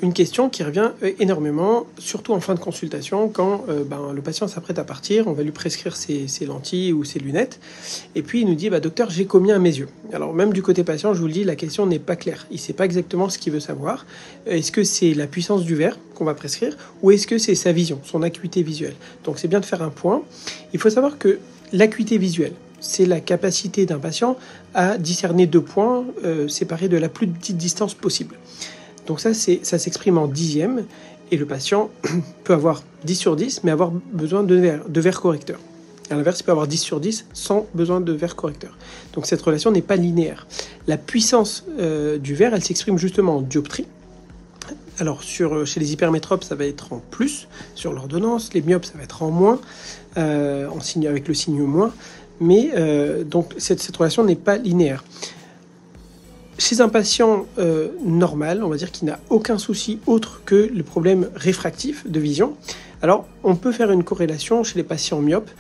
une question qui revient énormément, surtout en fin de consultation, quand le patient s'apprête à partir, on va lui prescrire ses lentilles ou ses lunettes, et puis il nous dit docteur, j'ai combien à mes yeux? Alors même du côté patient, je vous le dis, la question n'est pas claire. Il ne sait pas exactement ce qu'il veut savoir. Est-ce que c'est la puissance du verre qu'on va prescrire, ou est-ce que c'est sa vision, son acuité visuelle? Donc c'est bien de faire un point. Il faut savoir que l'acuité visuelle, c'est la capacité d'un patient à discerner 2 points séparés de la plus petite distance possible. Donc ça s'exprime en dixième, et le patient peut avoir 10 sur 10, mais avoir besoin de verre correcteur. À l'inverse, il peut avoir 10 sur 10 sans besoin de verre correcteur. Donc cette relation n'est pas linéaire. La puissance du verre, elle s'exprime justement en dioptrie. Alors chez les hypermétropes, ça va être en plus sur l'ordonnance, les myopes, ça va être en moins, avec le signe moins, mais donc cette relation n'est pas linéaire. Chez un patient normal, on va dire qu'il n'a aucun souci autre que le problème réfractif de vision, alors on peut faire une corrélation chez les patients myopes.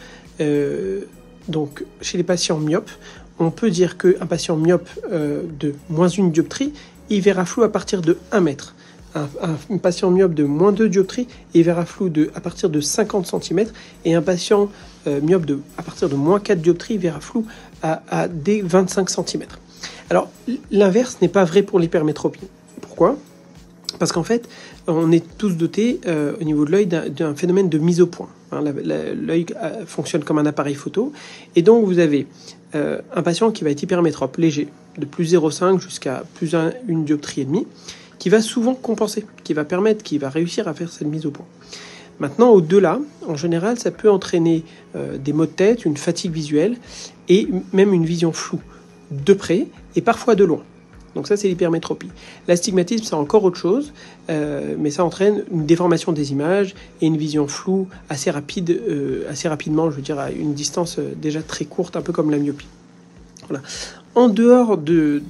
Donc chez les patients myopes, on peut dire qu'un patient myope de moins 1 dioptrie, il verra flou à partir de 1 mètre. Un patient myope de moins 2 dioptries, il verra flou à partir de 50 cm, et un patient myope à partir de moins 4 dioptries, il verra flou à des 25 cm. Alors, l'inverse n'est pas vrai pour l'hypermétropie. Pourquoi? Parce qu'en fait, on est tous dotés au niveau de l'œil d'un phénomène de mise au point. L'œil fonctionne comme un appareil photo. Et donc, vous avez un patient qui va être hypermétrope léger, de plus 0,5 jusqu'à plus 1 dioptrie et demi, qui va souvent compenser, qui va réussir à faire cette mise au point. Maintenant, au-delà, en général, ça peut entraîner des maux de tête, une fatigue visuelle et même une vision floue, de près et parfois de loin. Donc ça, c'est l'hypermétropie. L'astigmatisme, c'est encore autre chose, mais ça entraîne une déformation des images et une vision floue assez rapidement, je veux dire, à une distance déjà très courte, un peu comme la myopie. Voilà. En dehors du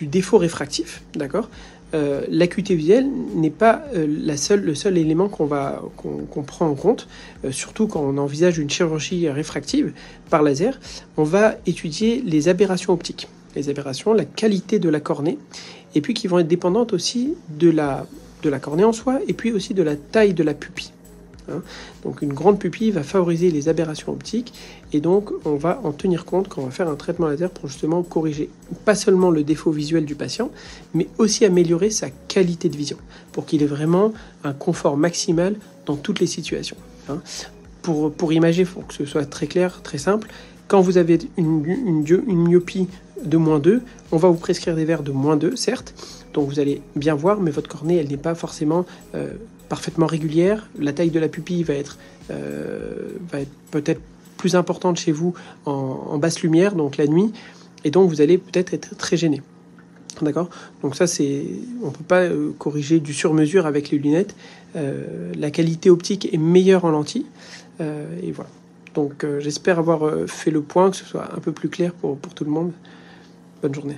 défaut réfractif, d'accord, l'acuité visuelle n'est pas le seul élément qu'on prend en compte, surtout quand on envisage une chirurgie réfractive par laser. On va étudier les aberrations optiques, la qualité de la cornée, et puis qui vont être dépendantes aussi de la cornée en soi, et puis aussi de la taille de la pupille. Donc une grande pupille va favoriser les aberrations optiques, et donc on va en tenir compte quand on va faire un traitement laser pour justement corriger pas seulement le défaut visuel du patient, mais aussi améliorer sa qualité de vision, pour qu'il ait vraiment un confort maximal dans toutes les situations. Pour imager, pour que ce soit très clair, très simple, quand vous avez une myopie de moins 2, on va vous prescrire des verres de moins 2, certes, donc vous allez bien voir, mais votre cornée, elle n'est pas forcément parfaitement régulière. La taille de la pupille va être peut-être plus importante chez vous en basse lumière, donc la nuit, et donc vous allez peut-être être très gêné. D'accord? Donc ça, on ne peut pas corriger du sur-mesure avec les lunettes. La qualité optique est meilleure en lentilles, et voilà. Donc j'espère avoir fait le point, que ce soit un peu plus clair pour tout le monde. Bonne journée.